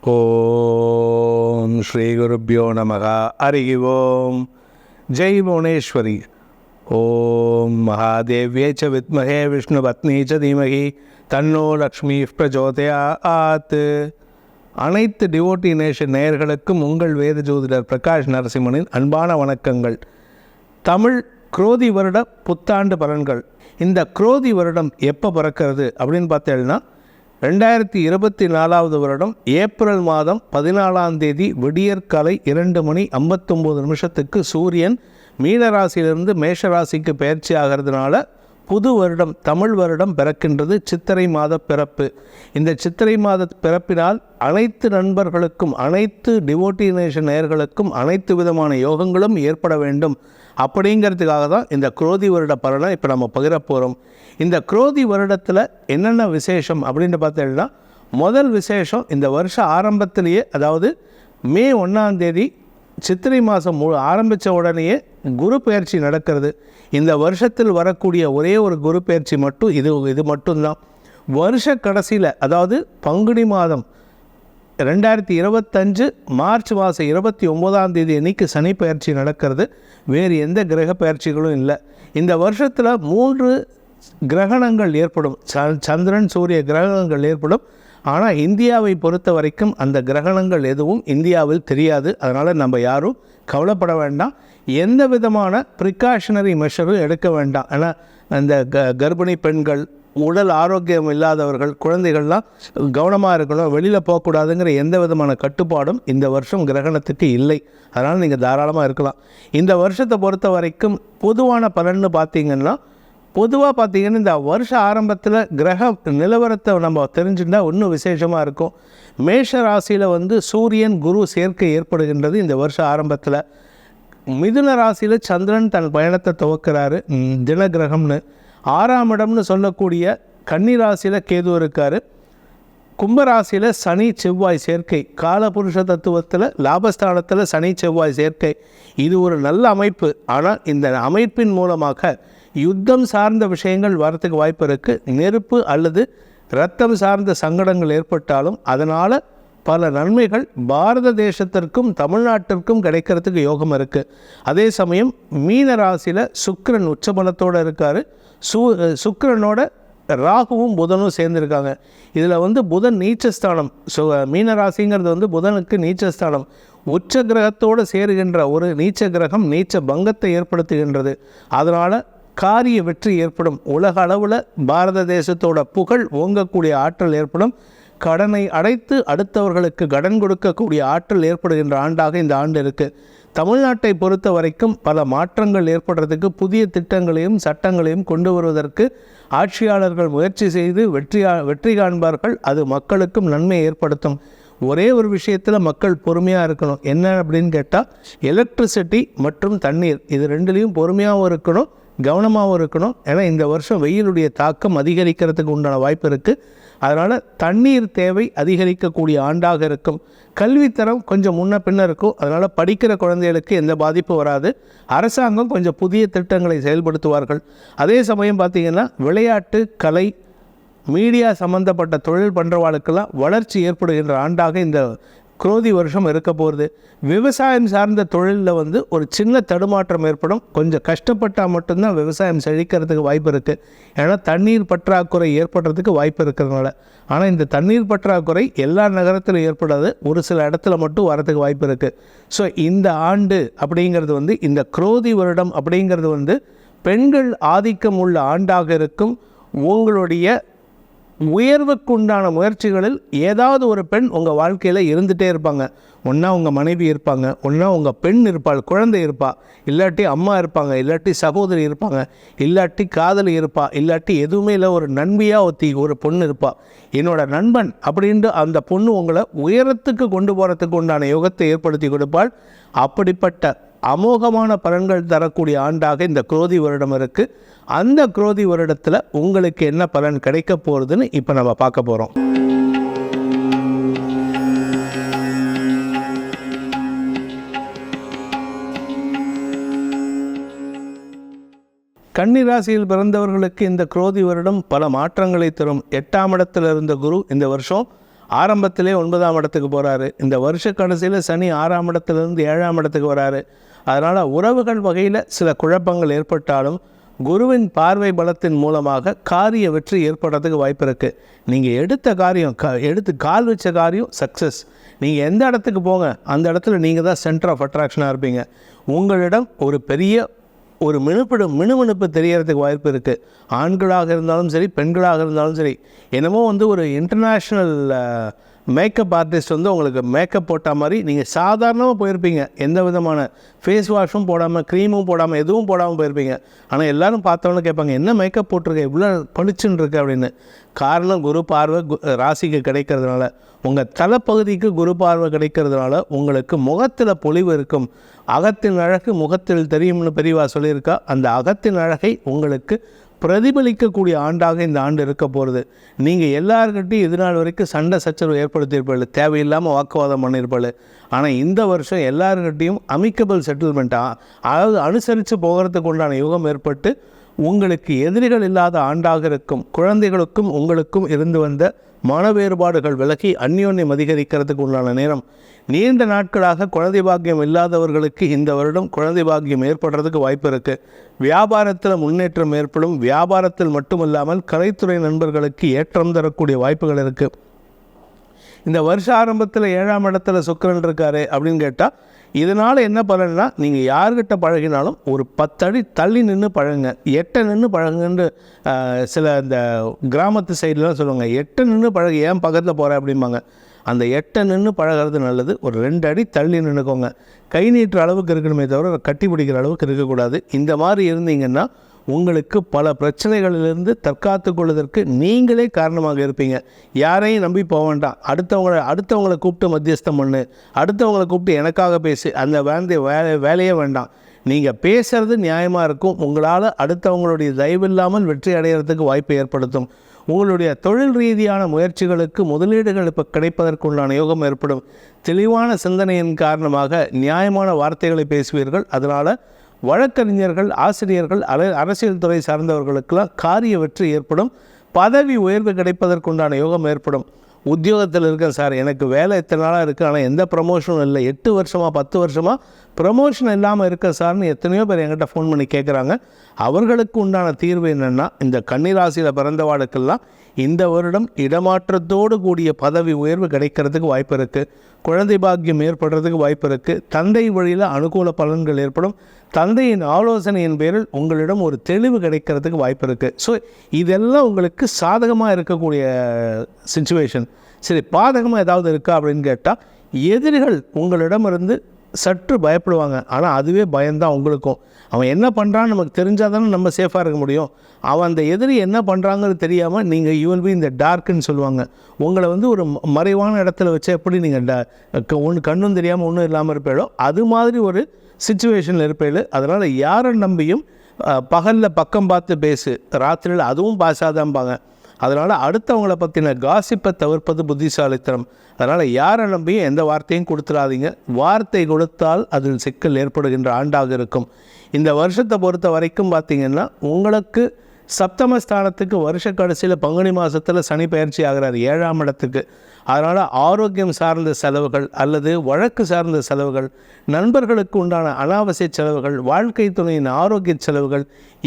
ஓம் ஸ்ரீ குருப்யோ நமக. ஹரி ஓம். ஜெய் புவனேஸ்வரி. ஓம் மகாதேவ்யே ச வித்மஹே விஷ்ணு பத்னி ச தீமஹி தன்னோ லக்ஷ்மி பிரச்சோதயாத். அனைத்து டிவோட்டி நேஷன் நேயர்களுக்கும் உங்கள் வேத ஜோதிடர் பிரகாஷ் நரசிம்மனின் அன்பான வணக்கங்கள். தமிழ் குரோதி வருட புத்தாண்டு பலன்கள். இந்த குரோதி வருடம் எப்போ பிறக்கிறது அப்படின்னு பார்த்தேன்னா 2024 வருடம் ஏப்ரல் மாதம் 14ஆம் தேதி விடியற்காலை 2:59 சூரியன் மீனராசியிலிருந்து மேஷராசிக்கு பயிற்சி ஆகிறதுனால புது வருடம் தமிழ் வருடம் பிறக்கின்றது. சித்திரை மாத பிறப்பு. இந்த சித்திரை மாத பிறப்பினால் அனைத்து நண்பர்களுக்கும் அனைத்து டிவோட்டி நேஷன் நேயர்களுக்கும் அனைத்து விதமான யோகங்களும் ஏற்பட வேண்டும் அப்படிங்கிறதுக்காக தான் இந்த குரோதி வருட பலனை இப்போ நம்ம பகிர போகிறோம். இந்த குரோதி வருடத்தில் என்னென்ன விசேஷம் அப்படின்னு பார்த்தீங்கன்னா, முதல் விசேஷம் இந்த வருஷ ஆரம்பத்திலேயே, அதாவது மே 1ஆம் தேதி சித்திரை மாதம் ஆரம்பித்த உடனேயே குரு பயிற்சி நடக்கிறது. இந்த வருஷத்தில் வரக்கூடிய ஒரே ஒரு குரு பயிற்சி மட்டும் இது மட்டும்தான். வருஷ கடைசியில், அதாவது பங்குனி மாதம் 2025 மார்ச் மாதம் 29ஆம் தேதி அன்னைக்கு சனி பயிற்சி நடக்கிறது. வேறு எந்த கிரக பயிற்சிகளும் இல்லை. இந்த வருஷத்தில் 3 கிரகணங்கள் ஏற்படும். சந்திரன் சூரிய கிரகணங்கள் ஏற்படும். ஆனால் இந்தியாவை பொறுத்த வரைக்கும் அந்த கிரகணங்கள் எதுவும் இந்தியாவில் தெரியாது. அதனால் நம்ம யாரும் கவலைப்பட வேண்டாம். எந்த விதமான ப்ரிகாஷனரி மெஷரும் எடுக்க வேண்டாம். ஏன்னா அந்த கர்ப்பிணி பெண்கள், உடல் ஆரோக்கியம் இல்லாதவர்கள், குழந்தைகள்லாம் கவனமாக இருக்கணும். வெளியில் போகக்கூடாதுங்கிற எந்த விதமான கட்டுப்பாடும் இந்த வருஷம் கிரகணத்துக்கு இல்லை. அதனால் நீங்கள் தாராளமாக இருக்கலாம். இந்த வருஷத்தை பொறுத்த வரைக்கும் பொதுவான பலன்னு பார்த்திங்கன்னா, இந்த வருஷ ஆரம்பத்தில் கிரக நிலவரத்தை நம்ம தெரிஞ்சுட்டால் இன்னும் விசேஷமாக இருக்கும். மேஷ ராசியில் சூரியன் குரு சேர்க்கை ஏற்படுகின்றது இந்த வருஷ ஆரம்பத்தில். மிதுன ராசியில் சந்திரன் தன் பயணத்தை துவக்கிறாரு. தின கிரகம்னு 6ஆம் இடம்னு சொல்லக்கூடிய கன்னி ராசியில் கேது இருக்கார். கும்பராசியில் சனி செவ்வாய் சேர்க்கை. காலபுருஷ தத்துவத்தில் லாபஸ்தானத்தில் சனி செவ்வாய் சேர்க்கை. இது ஒரு நல்ல அமைப்பு. ஆனால் இந்த அமைப்பின் மூலமாக யுத்தம் சார்ந்த விஷயங்கள் வரத்துக்கு வாய்ப்பு இருக்குது. நெருப்பு அல்லது இரத்தம் சார்ந்த சங்கடங்கள் ஏற்பட்டாலும் அதனால் பல நன்மைகள் பாரத தேசத்திற்கும் தமிழ்நாட்டிற்கும் கிடைக்கிறதுக்கு யோகம் இருக்குது. அதே சமயம் மீன ராசியில் சுக்கிரன் உச்சபலத்தோடு இருக்கார். சுக்கிரனோட ராகுவும் புதனும் சேர்ந்துருக்காங்க. இதில் புதன் நீச்சஸ்தானம். மீன ராசிங்கிறது புதனுக்கு நீச்சஸ்தானம். உச்ச கிரகத்தோடு சேருகின்ற ஒரு நீச்ச கிரகம் நீச்ச பங்கத்தை ஏற்படுத்துகின்றது. அதனால் காரிய வெற்றி ஏற்படும். உலக அளவில் பாரத தேசத்தோட புகழ் ஓங்கக்கூடிய ஆற்றல் ஏற்படும். கடனை அடைத்து அடுத்தவர்களுக்கு கடன் கொடுக்கக்கூடிய ஆற்றல் ஏற்படுகின்ற ஆண்டாக இந்த ஆண்டு இருக்குது. தமிழ்நாட்டை பொறுத்த வரைக்கும் பல மாற்றங்கள் ஏற்படுறதுக்கு புதிய திட்டங்களையும் சட்டங்களையும் கொண்டு வருவதற்கு ஆட்சியாளர்கள் முயற்சி செய்து வெற்றி காண்பார்கள். அது மக்களுக்கும் நன்மை ஏற்படுத்தும். ஒரே ஒரு விஷயத்தில் மக்கள் பொறுமையாக இருக்கணும். என்ன அப்படின்னு கேட்டால், எலக்ட்ரிசிட்டி மற்றும் தண்ணீர், இது ரெண்டுலேயும் பொறுமையாகவும் இருக்கணும், கவனமாகவும் இருக்கணும். ஏன்னா இந்த வருஷம் வெயிலுடைய தாக்கம் அதிகரிக்கிறதுக்கு உண்டான வாய்ப்பு இருக்குது. அதனால் தண்ணீர் தேவை அதிகரிக்கக்கூடிய ஆண்டாக இருக்கும். கல்வித்தரம் கொஞ்சம் முன்ன பின்ன இருக்கும். அதனால் படிக்கிற குழந்தைகளுக்கு எந்த பாதிப்பும் வராது. அரசாங்கம் கொஞ்சம் புதிய திட்டங்களை செயல்படுத்துவார்கள். அதே சமயம் பார்த்திங்கன்னா, விளையாட்டு, கலை, மீடியா சம்மந்தப்பட்ட தொழில் பண்ணுறவாளுக்கெல்லாம் வளர்ச்சி ஏற்படுகின்ற ஆண்டாக இந்த குரோதி வருஷம் இருக்க போகிறது. விவசாயம் சார்ந்த தொழிலில் ஒரு சின்ன தடுமாற்றம் ஏற்படும். கொஞ்சம் கஷ்டப்பட்டால் மட்டும்தான் விவசாயம் செழிக்கிறதுக்கு வாய்ப்பு இருக்குது. ஏன்னா தண்ணீர் பற்றாக்குறை ஏற்படுறதுக்கு வாய்ப்பு இருக்கிறதுனால. ஆனால் இந்த தண்ணீர் பற்றாக்குறை எல்லா நகரத்திலும் ஏற்படாது. ஒரு சில இடத்துல மட்டும் வரதுக்கு வாய்ப்பு இருக்குது. ஸோ இந்த ஆண்டு அப்படிங்கிறது இந்த குரோதி வருடம் அப்படிங்கிறது பெண்கள் ஆதிக்கம் உள்ள ஆண்டாக இருக்கும். உங்களுடைய உயர்வுக்குண்டான முயற்சிகளில் ஏதாவது ஒரு பெண் உங்கள் வாழ்க்கையில் இருந்துகிட்டே இருப்பாங்க. ஒன்றா உங்கள் மனைவி இருப்பாங்க, ஒன்றா உங்கள் பெண் இருப்பாள், குழந்தை இருப்பாள், இல்லாட்டி அம்மா இருப்பாங்க, இல்லாட்டி சகோதரி இருப்பாங்க, இல்லாட்டி காதலி இருப்பாள், இல்லாட்டி எதுவுமே இல்லை ஒரு நண்பியாக ஒரு பொண்ணு இருப்பாள். என்னோட நண்பன் அப்படின்ட்டு அந்த பொண்ணு உங்களை உயரத்துக்கு கொண்டு போகிறதுக்கு உண்டான யோகத்தை ஏற்படுத்தி கொடுப்பாள். அப்படிப்பட்ட அமோகமான பலன்கள் தரக்கூடிய ஆண்டாக இந்த குரோதி வருடம் இருக்குது. அந்த குரோதி வருடத்தில் உங்களுக்கு என்ன பலன் கிடைக்க போகிறதுன்னு இப்போ நம்ம பார்க்க போகிறோம். கன்னி ராசியில் பிறந்தவர்களுக்கு இந்த குரோதி வருடம் பல மாற்றங்களை தரும். 8ஆம் இடத்தில் இருந்த குரு இந்த வருஷம் ஆரம்பத்திலே 9ஆம் இடத்துக்கு போகிறாரு. இந்த வருஷ கடைசியில் சனி 6ஆம் இடத்துலேருந்து 7ஆம் இடத்துக்கு வராரு. அதனால் உறவுகள் வகையில் சில குழப்பங்கள் ஏற்பட்டாலும் குருவின் பார்வை பலத்தின் மூலமாக காரிய வெற்றி ஏற்படுறதுக்கு வாய்ப்பு இருக்குது. நீங்கள் எடுத்த காரியம் எடுத்து கால் வச்ச காரியம் சக்ஸஸ். நீங்கள் எந்த இடத்துக்கு போங்க அந்த இடத்துல நீங்கள் தான் சென்டர் ஆஃப் அட்ராக்ஷனாக இருப்பீங்க. உங்களிடம் ஒரு பெரிய ஒரு மினுமினுப்பு தெரியறதுக்கு வாய்ப்பு இருக்குது. ஆண்களாக இருந்தாலும் சரி, பெண்களாக இருந்தாலும் சரி. என்னமோ ஒரு இன்டர்நேஷ்னல் மேக்கப் ஆர்டிஸ்ட் உங்களுக்கு மேக்கப் போட்ட மாதிரி நீங்கள் சாதாரணமாக போயிருப்பீங்க. எந்த விதமான ஃபேஸ் வாஷும் போடாமல், க்ரீமும் போடாமல், எதுவும் போடாமல் போயிருப்பீங்க. ஆனால் எல்லோரும் பார்த்தவொன்னே கேட்பாங்க, என்ன மேக்கப் போட்டிருக்க, இவ்வளோ பளிச்சுன்னு இருக்கு அப்படின்னு. காரணம் குரு பார்வை ராசிக்கு கிடைக்கிறதுனால, உங்கள் தலைப்பகுதிக்கு குரு பார்வை கிடைக்கிறதுனால உங்களுக்கு முகத்தில் பொலிவு இருக்கும். அகத்தின் அழகு முகத்தில் தெரியும்னு பெரியவா சொல்லியிருக்கா. அந்த அகத்தின் அழகை உங்களுக்கு பிரதிபலிக்கக்கூடிய ஆண்டாக இந்த ஆண்டு இருக்க போகிறது. நீங்கள் எல்லாருக்கிட்டையும் இது நாள் வரைக்கும் சண்டை சச்சரவு ஏற்படுத்தியிருப்பாள், தேவையில்லாமல் வாக்குவாதம் பண்ணியிருப்பாள். ஆனால் இந்த வருஷம் எல்லாருக்கிட்டையும் அமிக்கபிள் செட்டில்மெண்ட்டாக, அதாவது அனுசரித்து போகிறதுக்கு உண்டான யுகம் ஏற்பட்டு உங்களுக்கு எதிரிகள் இல்லாத ஆண்டாக இருக்கும். குழந்தைகளுக்கும் உங்களுக்கும் இருந்து வந்த மன வேறுபாடுகள் விலகி அந்யோன்யம் அதிகரிக்கிறதுக்கு உண்டான நேரம். நீண்ட நாட்களாக குழந்தை பாக்கியம் இல்லாதவர்களுக்கு இந்த வருடம் குழந்தை பாக்கியம் ஏற்படுறதுக்கு வாய்ப்பு இருக்குது. வியாபாரத்தில் முன்னேற்றம் ஏற்படும். வியாபாரத்தில் மட்டுமல்லாமல் கலைத்துறை நண்பர்களுக்கு ஏற்றம் தரக்கூடிய வாய்ப்புகள் இருக்குது. இந்த வருஷ ஆரம்பத்தில் 7ஆம் இடத்துல சுக்கிரன் இருக்காரு அப்படின்னு கேட்டால், இதனால் என்ன பலன்னா, நீங்கள் யார்கிட்ட பழகினாலும் ஒரு 10 அடி தள்ளி நின்று பழகுங்க, எட்ட நின்று பழகுன்னு சில இந்த கிராமத்து சைட்லாம் சொல்லுவாங்க. எட்ட நின்று பழகு, ஏன் பக்கத்தில் போகிற அப்படிம்பாங்க. அந்த எட்ட நின்று பழகிறது நல்லது. ஒரு 2 அடி தள்ளி நின்றுக்கோங்க. கை நீட்டுற அளவுக்கு இருக்கணுமே தவிர கட்டி பிடிக்கிற அளவுக்கு இருக்கக்கூடாது. இந்த மாதிரி இருந்தீங்கன்னா உங்களுக்கு பல பிரச்சனைகளிலிருந்து தற்காத்து கொள்வதற்கு நீங்களே காரணமாக இருப்பீங்க. யாரையும் நம்பி போக வேண்டாம். அடுத்தவங்களை கூப்பிட்டு மத்தியஸ்தம் பண்ணு, அடுத்தவங்களை கூப்பிட்டு எனக்காக பேசு, அந்த வேலையே வேண்டாம். நீங்கள் பேசுகிறது நியாயமாக இருக்கும். உங்களால் அடுத்தவங்களுடைய தயவில்லாமல் வெற்றி அடைகிறதுக்கு வாய்ப்பை ஏற்படுத்தும். உங்களுடைய தொழில் ரீதியான முயற்சிகளுக்கு முதலீடுகள் இப்போ கிடைப்பதற்குண்டான யோகம் ஏற்படும். தெளிவான சிந்தனையின் காரணமாக நியாயமான வார்த்தைகளை பேசுவீர்கள். அதனால் வழக்கறிஞர்கள், ஆசிரியர்கள், அரசியல் துறை சார்ந்தவர்களுக்கெல்லாம் காரிய வெற்றி ஏற்படும். பதவி உயர்வு கிடைப்பதற்குண்டான யோகம் ஏற்படும். உத்தியோகத்தில் இருக்கேன் சார், எனக்கு வேலை எத்தனை நாளாக இருக்குது, ஆனால் எந்த ப்ரமோஷனும் இல்லை, 8 வருஷமாக 10 வருஷமாக ப்ரமோஷன் இல்லாமல் இருக்க சார்னு எத்தனையோ பேர் என்கிட்ட ஃபோன் பண்ணி கேட்குறாங்க. அவர்களுக்கு உண்டான தீர்வு என்னென்னா, இந்த கன்னிராசியில் பிறந்தவாளுக்கெல்லாம் இந்த வருடம் இடமாற்றத்தோடு கூடிய பதவி உயர்வு கிடைக்கிறதுக்கு வாய்ப்பு இருக்குது. குழந்தை பாக்கியம் ஏற்படுறதுக்கு வாய்ப்பு இருக்குது. தந்தை வழியில் அனுகூல பலன்கள் ஏற்படும். தந்தையின் ஆலோசனையின் பேரில் உங்களிடம் ஒரு தெளிவு கிடைக்கிறதுக்கு வாய்ப்பு இருக்குது. ஸோ இதெல்லாம் உங்களுக்கு சாதகமாக இருக்கக்கூடிய சிச்சுவேஷன். சரி, பாதகமாக ஏதாவது இருக்கா அப்படின்னு கேட்டால், எதிரிகள் உங்களிடமிருந்து சற்று பயப்படுவாங்க. ஆனால் அதுவே பயம்தான் உங்களுக்கும். அவன் என்ன பண்ணுறான்னு நமக்கு தெரிஞ்சால் தானே நம்ம சேஃபாக இருக்க முடியும். அவன் அந்த எதிரி என்ன பண்ணுறாங்கன்னு தெரியாமல் நீங்கள் யூஎல்பி இந்த டார்க்குன்னு சொல்லுவாங்க. உங்களை ஒரு மறைவான இடத்துல வச்சு எப்படி நீங்கள் ஒன்று கண்ணும் தெரியாமல் ஒன்றும் இல்லாமல் இருப்பீங்களோ அது மாதிரி ஒரு சிச்சுவேஷனில் இருப்பீங்க. அதனால் யாரை நம்பியும் பகலில் பக்கம் பார்த்து பேசு, ராத்திரியில் அதுவும் பாசாதான்பாங்க. அதனால் அடுத்தவங்களை பற்றின காசிப்பை தவிர்ப்பது புத்திசாலித்தனம். அதனால் யாரை நம்பியும் எந்த வார்த்தையும் கொடுத்துடாதீங்க. வார்த்தை கொடுத்தால் அதில் சிக்கல் ஏற்படுகின்ற ஆண்டாக இருக்கும். இந்த வருஷத்தை பொறுத்த வரைக்கும் பார்த்திங்கன்னா, உங்களுக்கு சப்தமஸ்தானத்துக்கு வருஷ கடைசியில் பங்குனி மாதத்தில் சனி பயிற்சி ஆகிறார் 7ஆம் இடத்துக்கு. அதனால் ஆரோக்கியம் சார்ந்த செலவுகள் அல்லது வழக்கு சார்ந்த செலவுகள், நண்பர்களுக்கு உண்டான அனாவசிய செலவுகள், வாழ்க்கை துணையின் ஆரோக்கிய செலவுகள்,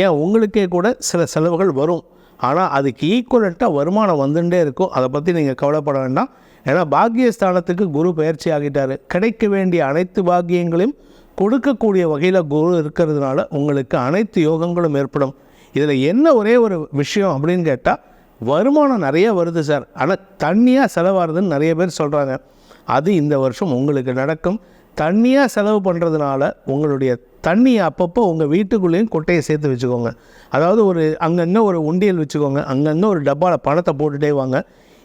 ஏன் உங்களுக்கே கூட சில செலவுகள் வரும். ஆனால் அதுக்கு ஈக்குவலண்ட்டாக வருமானம் வந்துட்டே இருக்கும். அதை பற்றி நீங்கள் கவலைப்பட வேண்டாம். ஏன்னா பாக்கியஸ்தானத்துக்கு குரு பயிற்சி ஆகிட்டார். கிடைக்க வேண்டிய அனைத்து பாக்கியங்களையும் கொடுக்கக்கூடிய வகையில் குரு இருக்கிறதுனால உங்களுக்கு அனைத்து யோகங்களும் ஏற்படும். இதில் என்ன ஒரே ஒரு விஷயம் அப்படின்னு கேட்டால், வருமானம் நிறைய வருது சார், ஆனால் தண்ணியாக செலவாகுதுன்னு நிறைய பேர் சொல்கிறாங்க. அது இந்த வருஷம் உங்களுக்கு நடக்கும். தண்ணியாக செலவு பண்ணுறதுனால உங்களுடைய தண்ணியை அப்பப்போ உங்கள் வீட்டுக்குள்ளேயும் கொட்டையை சேர்த்து வச்சுக்கோங்க. அதாவது அங்கங்கே ஒரு உண்டியல் வச்சுக்கோங்க. அங்கங்கே ஒரு டப்பாவில் பணத்தை போட்டுகிட்டே வாங்க.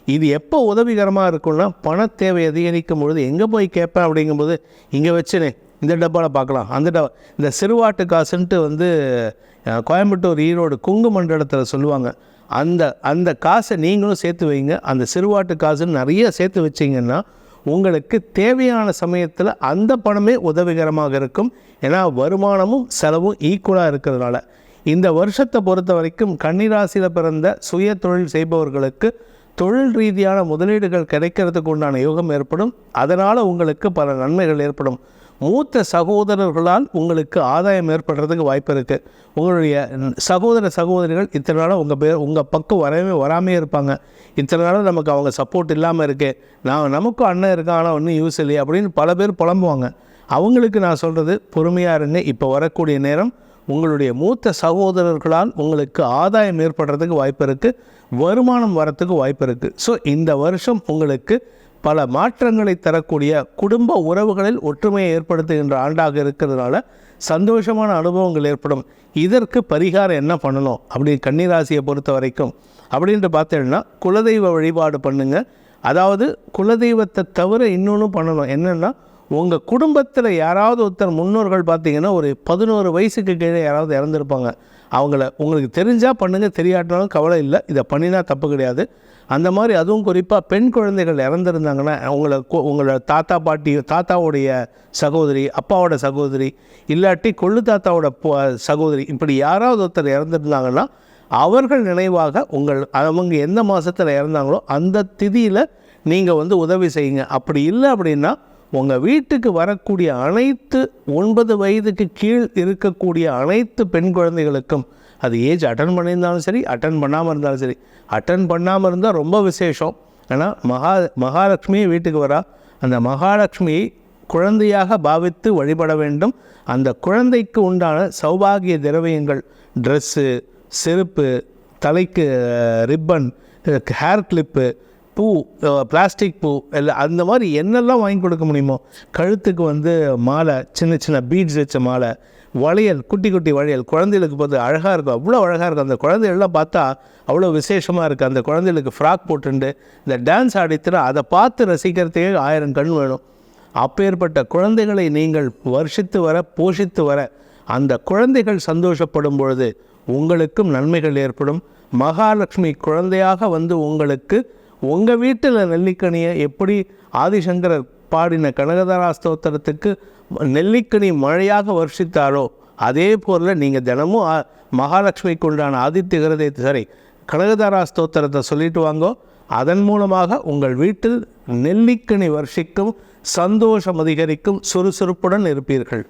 இது எப்போ உதவிகரமாக இருக்குன்னா, பண தேவை அதிகரிக்கும் பொழுது எங்கே போய் கேட்பேன் அப்படிங்கும்போது, இங்கே வச்சுனே இந்த டப்பாவில் பார்க்கலாம், இந்த சிறுவாட்டு காசுன்ட்டு கோயம்புத்தூர், ஈரோடு, குங்கு மண்டலத்தில் சொல்லுவாங்க. அந்த காசை நீங்களும் சேர்த்து வைங்க. அந்த சிறுவாட்டு காசுன்னு நிறைய சேர்த்து வச்சிங்கன்னா உங்களுக்கு தேவையான சமயத்தில் அந்த பணமே உதவிகரமாக இருக்கும். ஏன்னா வருமானமும் செலவும் ஈக்குவலாக இருக்கிறதுனால. இந்த வருஷத்தை பொறுத்த வரைக்கும் கன்னிராசியில் பிறந்த சுய தொழில் செய்பவர்களுக்கு தொழில் ரீதியான முதலீடுகள் கிடைக்கிறதுக்கு உண்டான யோகம் ஏற்படும். அதனால் உங்களுக்கு பல நன்மைகள் ஏற்படும். மூத்த சகோதரர்களால் உங்களுக்கு ஆதாயம் ஏற்படுறதுக்கு வாய்ப்பு இருக்குது. உங்களுடைய சகோதர சகோதரிகள் இத்தனை நாளாக உங்கள் பக்கம் வராமே இருப்பாங்க. இத்தனை நாளாக நமக்கு அவங்க சப்போர்ட் இல்லாமல் இருக்கே, நமக்கும் அண்ணன் இருக்கான் ஆனால் ஒன்றும் யூஸ் இல்லையே அப்படின்னு பல பேர் புலம்புவாங்க. அவங்களுக்கு நான் சொல்கிறது, பொறுமையாக இருங்க. இப்போ வரக்கூடிய நேரம் உங்களுடைய மூத்த சகோதரர்களால் உங்களுக்கு ஆதாயம் ஏற்படுறதுக்கு வாய்ப்பு இருக்குது, வருமானம் வரத்துக்கு வாய்ப்பு இருக்குது. ஸோ இந்த வருஷம் உங்களுக்கு பல மாற்றங்களை தரக்கூடிய குடும்ப உறவுகளில் ஒற்றுமையை ஏற்படுத்துகின்ற ஆண்டாக இருக்கிறதுனால சந்தோஷமான அனுபவங்கள் ஏற்படும். இதற்கு பரிகாரம் என்ன பண்ணணும் அப்படி கன்னிராசியை பொறுத்த வரைக்கும் அப்படின்ட்டு பார்த்தீங்கன்னா, குலதெய்வ வழிபாடு பண்ணுங்கள். அதாவது குலதெய்வத்தை தவிர இன்னொன்று பண்ணணும். என்னென்னா, உங்கள் குடும்பத்தில் யாராவது ஒருத்தர் முன்னோர்கள் பார்த்தீங்கன்னா ஒரு 11 வயசுக்கு கீழே யாராவது இறந்துருப்பாங்க. உங்களுக்கு தெரிஞ்சால் பண்ணுங்கள், தெரியாட்டினாலும் கவலை இல்லை. இதை பண்ணினா தப்பு கிடையாது. அந்த மாதிரி அதுவும் குறிப்பாக பெண் குழந்தைகள் இறந்துருந்தாங்கன்னா, உங்களோட தாத்தாவுடைய சகோதரி, அப்பாவோட சகோதரி, இல்லாட்டி கொள்ளு தாத்தாவோட சகோதரி, இப்படி யாராவது ஒருத்தர் இறந்துருந்தாங்கன்னா அவர்கள் நினைவாக அவங்க எந்த மாதத்தில் இறந்தாங்களோ அந்த திதியில் நீங்கள் உதவி செய்யுங்க. அப்படி இல்லை அப்படின்னா உங்கள் வீட்டுக்கு வரக்கூடிய அனைத்து 9 வயதுக்கு கீழ் இருக்கக்கூடிய அனைத்து பெண் குழந்தைகளுக்கும், அது ஏஜ் அட்டன் பண்ணியிருந்தாலும் சரி, அட்டன் பண்ணாமல் இருந்தாலும் சரி, அட்டன் பண்ணாமல் இருந்தால் ரொம்ப விசேஷம். ஏன்னா மகாலட்சுமியை வீட்டுக்கு வரா. அந்த மகாலட்சுமியை குழந்தையாக பாவித்து வழிபட வேண்டும். அந்த குழந்தைக்கு உண்டான சௌபாகிய திரவியங்கள், ட்ரெஸ்ஸு, செருப்பு, தலைக்கு ரிப்பன், ஹேர் கிளிப்பு, பூ, பிளாஸ்டிக் பூ, எல்லாம் அந்த மாதிரி என்னெல்லாம் வாங்கி கொடுக்க முடியுமோ, கழுத்துக்கு மாலை, சின்ன சின்ன பீட்ஸ் வச்ச மாலை, வளையல், குட்டி குட்டி வளையல், குழந்தைகளுக்கு பார்த்து அழகாக இருக்கும். அவ்வளோ அழகாக இருக்கும். அந்த குழந்தைகள்லாம் பார்த்தா அவ்வளோ விசேஷமாக இருக்குது. அந்த குழந்தைகளுக்கு ஃப்ராக் போட்டுண்டு இந்த டான்ஸ் ஆடித்துனா அதை பார்த்து ரசிக்கிறதுக்கே 1000 கண் வேணும். அப்பேற்பட்ட குழந்தைகளை நீங்கள் வருஷித்து வர, போஷித்து வர, அந்த குழந்தைகள் சந்தோஷப்படும் பொழுது உங்களுக்கும் நன்மைகள் ஏற்படும். மகாலட்சுமி குழந்தையாக உங்களுக்கு உங்கள் வீட்டில் நெல்லிக்கனியை எப்படி ஆதிசங்கரர் பாடின கனகதாரா ஸ்தோத்திரத்துக்கு நெல்லிக்கனி மழையாக வருஷித்தாரோ, அதே போல் நீங்கள் தினமும் மகாலட்சுமிக்கு உண்டான ஆதித்ய ஹிருதயத்தை சரி கனகதாரா ஸ்தோத்திரத்தை சொல்லிட்டு வாங்கோ. அதன் மூலமாக உங்கள் வீட்டில் நெல்லிக்கனி வருஷிக்கும், சந்தோஷம் அதிகரிக்கும், சுறுசுறுப்புடன் இருப்பீர்கள்.